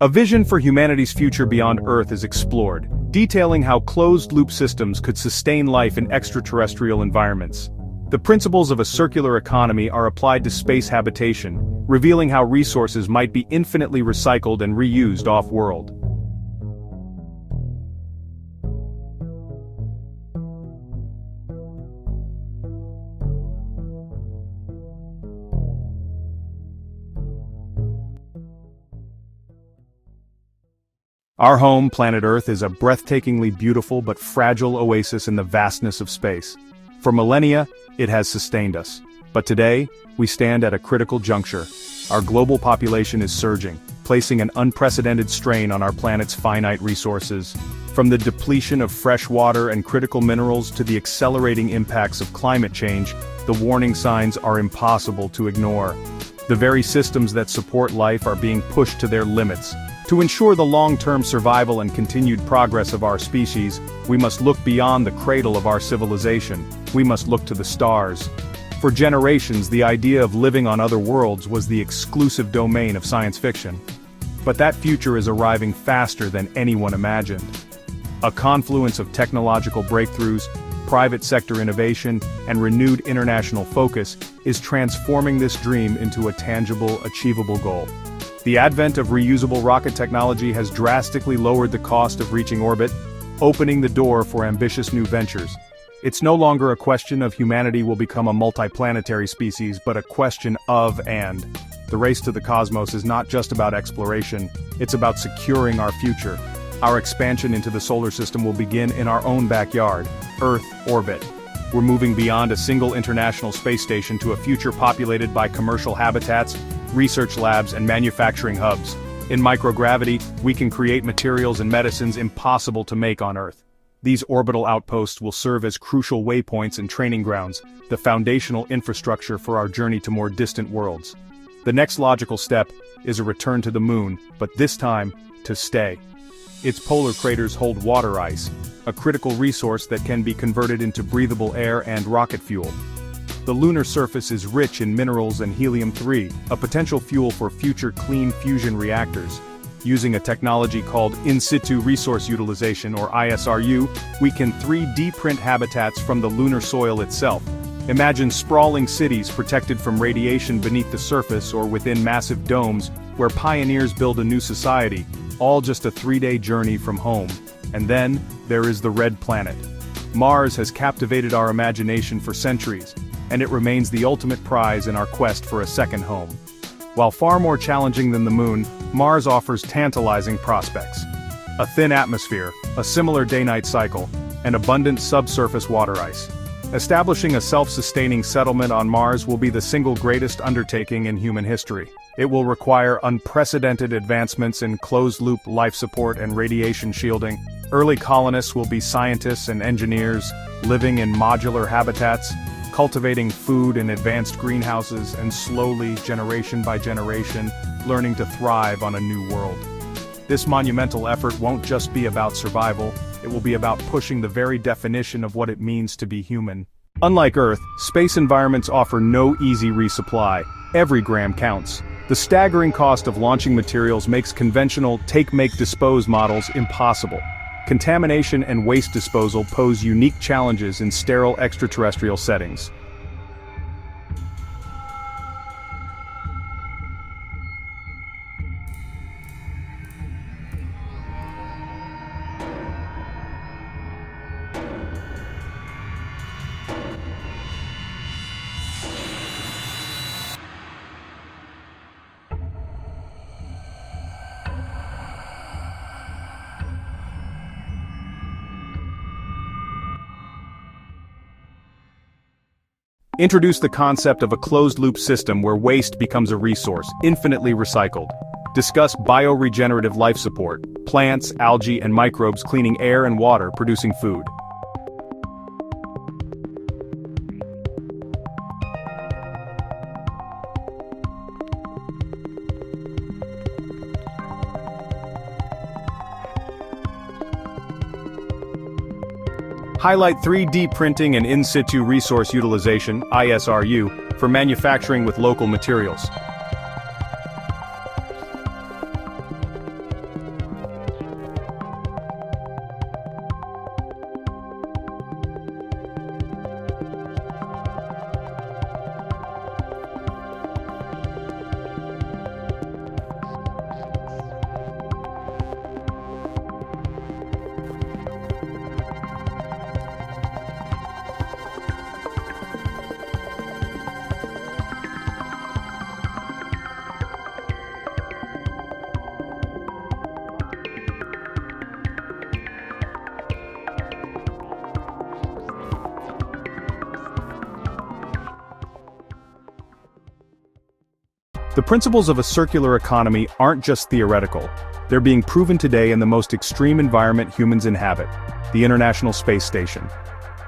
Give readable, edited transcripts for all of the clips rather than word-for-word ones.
A vision for humanity's future beyond Earth is explored, detailing how closed-loop systems could sustain life in extraterrestrial environments. The principles of a circular economy are applied to space habitation, revealing how resources might be infinitely recycled and reused off-world. Our home, planet Earth, is a breathtakingly beautiful but fragile oasis in the vastness of space. For millennia, it has sustained us. But today, we stand at a critical juncture. Our global population is surging, placing an unprecedented strain on our planet's finite resources. From the depletion of fresh water and critical minerals to the accelerating impacts of climate change, the warning signs are impossible to ignore. The very systems that support life are being pushed to their limits. To ensure the long-term survival and continued progress of our species, we must look beyond the cradle of our civilization. We must look to the stars. For generations, the idea of living on other worlds was the exclusive domain of science fiction. But that future is arriving faster than anyone imagined. A confluence of technological breakthroughs, private sector innovation, and renewed international focus is transforming this dream into a tangible, achievable goal. The advent of reusable rocket technology has drastically lowered the cost of reaching orbit, opening the door for ambitious new ventures. It's no longer a question of humanity will become a multiplanetary species, but a question of and. The race to the cosmos is not just about exploration, it's about securing our future. Our expansion into the solar system will begin in our own backyard, Earth orbit. We're moving beyond a single international space station to a future populated by commercial habitats, research labs, and manufacturing hubs. In microgravity, we can create materials and medicines impossible to make on Earth. These orbital outposts will serve as crucial waypoints and training grounds, the foundational infrastructure for our journey to more distant worlds. The next logical step is a return to the moon, but this time, to stay. Its polar craters hold water ice, a critical resource that can be converted into breathable air and rocket fuel. The lunar surface is rich in minerals and helium-3, a potential fuel for future clean fusion reactors. Using a technology called in situ resource utilization, or ISRU, we can 3D print habitats from the lunar soil itself. Imagine sprawling cities protected from radiation beneath the surface or within massive domes, where pioneers build a new society, all just a 3-day journey from home. And then, there is the Red Planet. Mars has captivated our imagination for centuries, and it remains the ultimate prize in our quest for a second home. While far more challenging than the Moon, Mars offers tantalizing prospects. A thin atmosphere, a similar day-night cycle, and abundant subsurface water ice. Establishing a self-sustaining settlement on Mars will be the single greatest undertaking in human history. It will require unprecedented advancements in closed-loop life support and radiation shielding. Early colonists will be scientists and engineers, living in modular habitats, cultivating food in advanced greenhouses, and slowly, generation by generation, learning to thrive on a new world. This monumental effort won't just be about survival, it will be about pushing the very definition of what it means to be human. Unlike Earth, space environments offer no easy resupply. Every gram counts. The staggering cost of launching materials makes conventional take-make-dispose models impossible. Contamination and waste disposal pose unique challenges in sterile extraterrestrial settings. Introduce the concept of a closed-loop system where waste becomes a resource, infinitely recycled. Discuss bioregenerative life support, plants, algae, and microbes cleaning air and water, producing food. Highlight 3D printing and in situ resource utilization, ISRU, for manufacturing with local materials. The principles of a circular economy aren't just theoretical. They're being proven today in the most extreme environment humans inhabit, the International Space Station.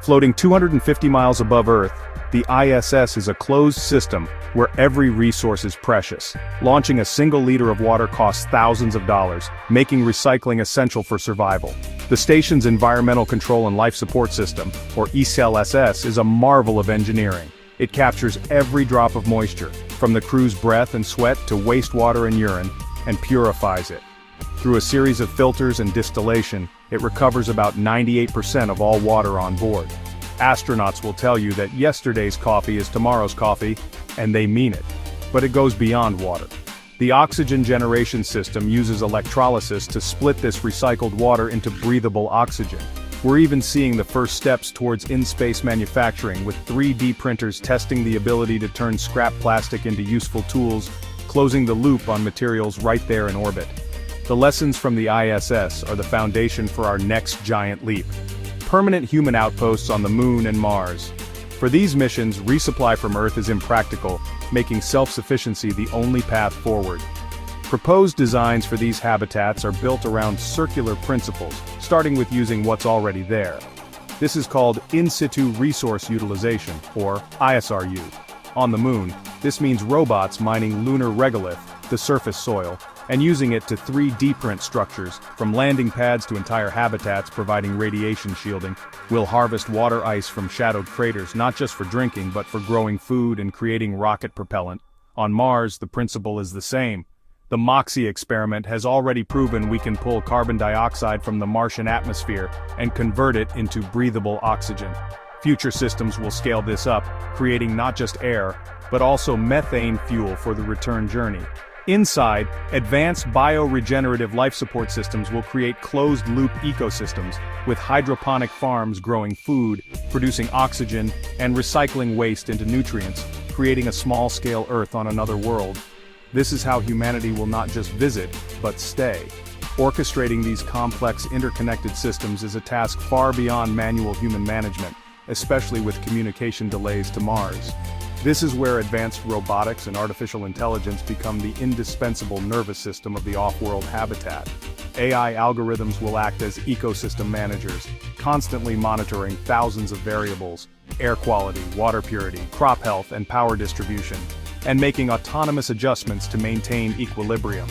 Floating 250 miles above Earth, the ISS is a closed system where every resource is precious. Launching a single liter of water costs thousands of dollars, making recycling essential for survival. The station's Environmental Control and Life Support System, or ECLSS, is a marvel of engineering. It captures every drop of moisture, from the crew's breath and sweat to wastewater and urine, and purifies it. Through a series of filters and distillation, it recovers about 98% of all water on board. Astronauts will tell you that yesterday's coffee is tomorrow's coffee, and they mean it. But it goes beyond water. The oxygen generation system uses electrolysis to split this recycled water into breathable oxygen. We're even seeing the first steps towards in-space manufacturing, with 3D printers testing the ability to turn scrap plastic into useful tools, closing the loop on materials right there in orbit. The lessons from the ISS are the foundation for our next giant leap. Permanent human outposts on the Moon and Mars. For these missions, resupply from Earth is impractical, making self-sufficiency the only path forward. Proposed designs for these habitats are built around circular principles, starting with using what's already there. This is called in situ resource utilization, or ISRU. On the Moon, this means robots mining lunar regolith, the surface soil, and using it to 3D print structures, from landing pads to entire habitats providing radiation shielding. We'll harvest water ice from shadowed craters not just for drinking but for growing food and creating rocket propellant. On Mars, the principle is the same. The MOXIE experiment has already proven we can pull carbon dioxide from the Martian atmosphere and convert it into breathable oxygen. Future systems will scale this up, creating not just air, but also methane fuel for the return journey. Inside, advanced bioregenerative life support systems will create closed-loop ecosystems, with hydroponic farms growing food, producing oxygen, and recycling waste into nutrients, creating a small-scale Earth on another world. This is how humanity will not just visit, but stay. Orchestrating these complex interconnected systems is a task far beyond manual human management, especially with communication delays to Mars. This is where advanced robotics and artificial intelligence become the indispensable nervous system of the off-world habitat. AI algorithms will act as ecosystem managers, constantly monitoring thousands of variables: air quality, water purity, crop health, and power distribution, and making autonomous adjustments to maintain equilibrium.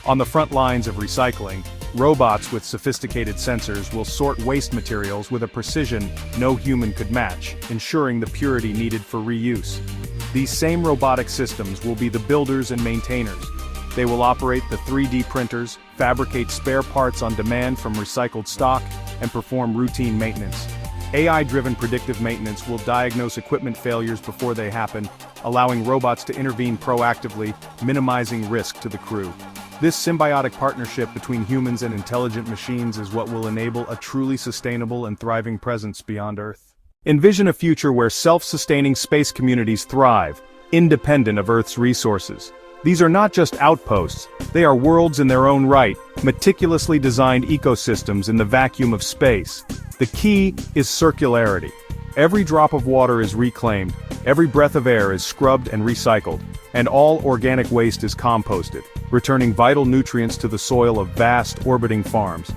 On the front lines of recycling, robots with sophisticated sensors will sort waste materials with a precision no human could match, ensuring the purity needed for reuse. These same robotic systems will be the builders and maintainers. They will operate the 3D printers, fabricate spare parts on demand from recycled stock, and perform routine maintenance. AI-driven predictive maintenance will diagnose equipment failures before they happen, allowing robots to intervene proactively, minimizing risk to the crew. This symbiotic partnership between humans and intelligent machines is what will enable a truly sustainable and thriving presence beyond Earth. Envision a future where self-sustaining space communities thrive, independent of Earth's resources. These are not just outposts, they are worlds in their own right, meticulously designed ecosystems in the vacuum of space. The key is circularity. Every drop of water is reclaimed, every breath of air is scrubbed and recycled, and all organic waste is composted, returning vital nutrients to the soil of vast orbiting farms.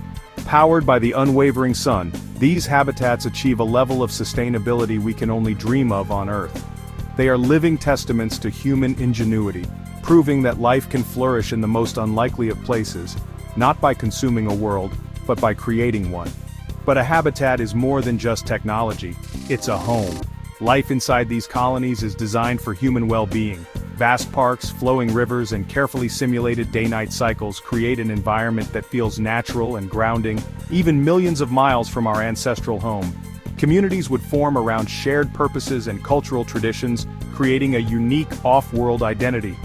Powered by the unwavering sun, these habitats achieve a level of sustainability we can only dream of on Earth. They are living testaments to human ingenuity, proving that life can flourish in the most unlikely of places, not by consuming a world, but by creating one. But a habitat is more than just technology, it's a home. Life inside these colonies is designed for human well-being. Vast parks, flowing rivers, and carefully simulated day-night cycles create an environment that feels natural and grounding, even millions of miles from our ancestral home. Communities would form around shared purposes and cultural traditions, creating a unique off-world identity.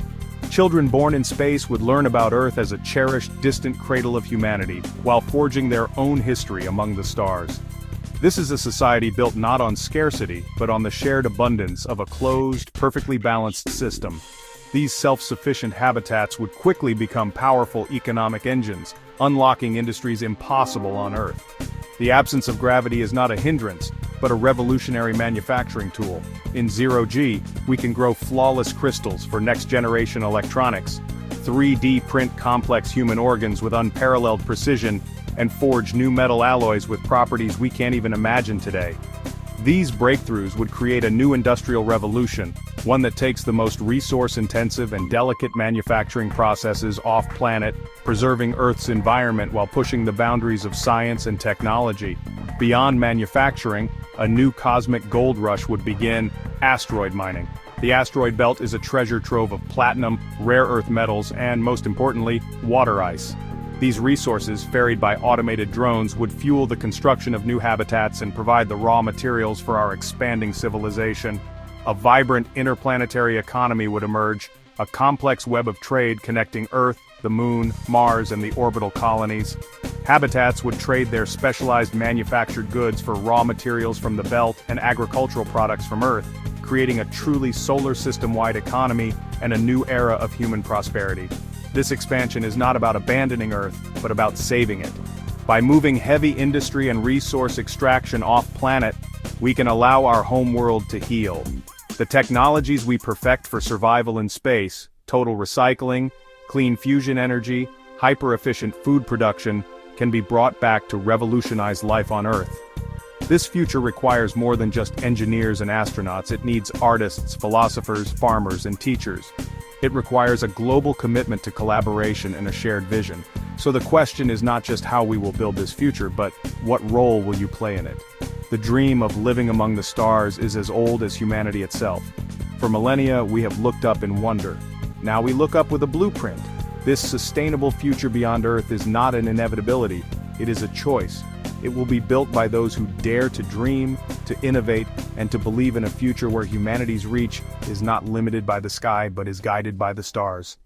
Children born in space would learn about Earth as a cherished, distant cradle of humanity, while forging their own history among the stars. This is a society built not on scarcity, but on the shared abundance of a closed, perfectly balanced system. These self-sufficient habitats would quickly become powerful economic engines, unlocking industries impossible on Earth. The absence of gravity is not a hindrance, but a revolutionary manufacturing tool. In zero-G, we can grow flawless crystals for next-generation electronics, 3D print complex human organs with unparalleled precision, and forge new metal alloys with properties we can't even imagine today. These breakthroughs would create a new industrial revolution, one that takes the most resource-intensive and delicate manufacturing processes off-planet, preserving Earth's environment while pushing the boundaries of science and technology. Beyond manufacturing, a new cosmic gold rush would begin: asteroid mining. The asteroid belt is a treasure trove of platinum, rare earth metals, and, most importantly, water ice. These resources, ferried by automated drones, would fuel the construction of new habitats and provide the raw materials for our expanding civilization. A vibrant interplanetary economy would emerge, a complex web of trade connecting Earth, the Moon, Mars, and the orbital colonies. Habitats would trade their specialized manufactured goods for raw materials from the belt and agricultural products from Earth, creating a truly solar system-wide economy and a new era of human prosperity. This expansion is not about abandoning Earth, but about saving it. By moving heavy industry and resource extraction off-planet, we can allow our home world to heal. The technologies we perfect for survival in space, total recycling, clean fusion energy, hyper-efficient food production, can be brought back to revolutionize life on Earth. This future requires more than just engineers and astronauts. It needs artists, philosophers, farmers, and teachers. It requires a global commitment to collaboration and a shared vision. So the question is not just how we will build this future, but what role will you play in it? The dream of living among the stars is as old as humanity itself. For millennia, we have looked up in wonder. Now we look up with a blueprint. This sustainable future beyond Earth is not an inevitability, it is a choice. It will be built by those who dare to dream, to innovate, and to believe in a future where humanity's reach is not limited by the sky but is guided by the stars.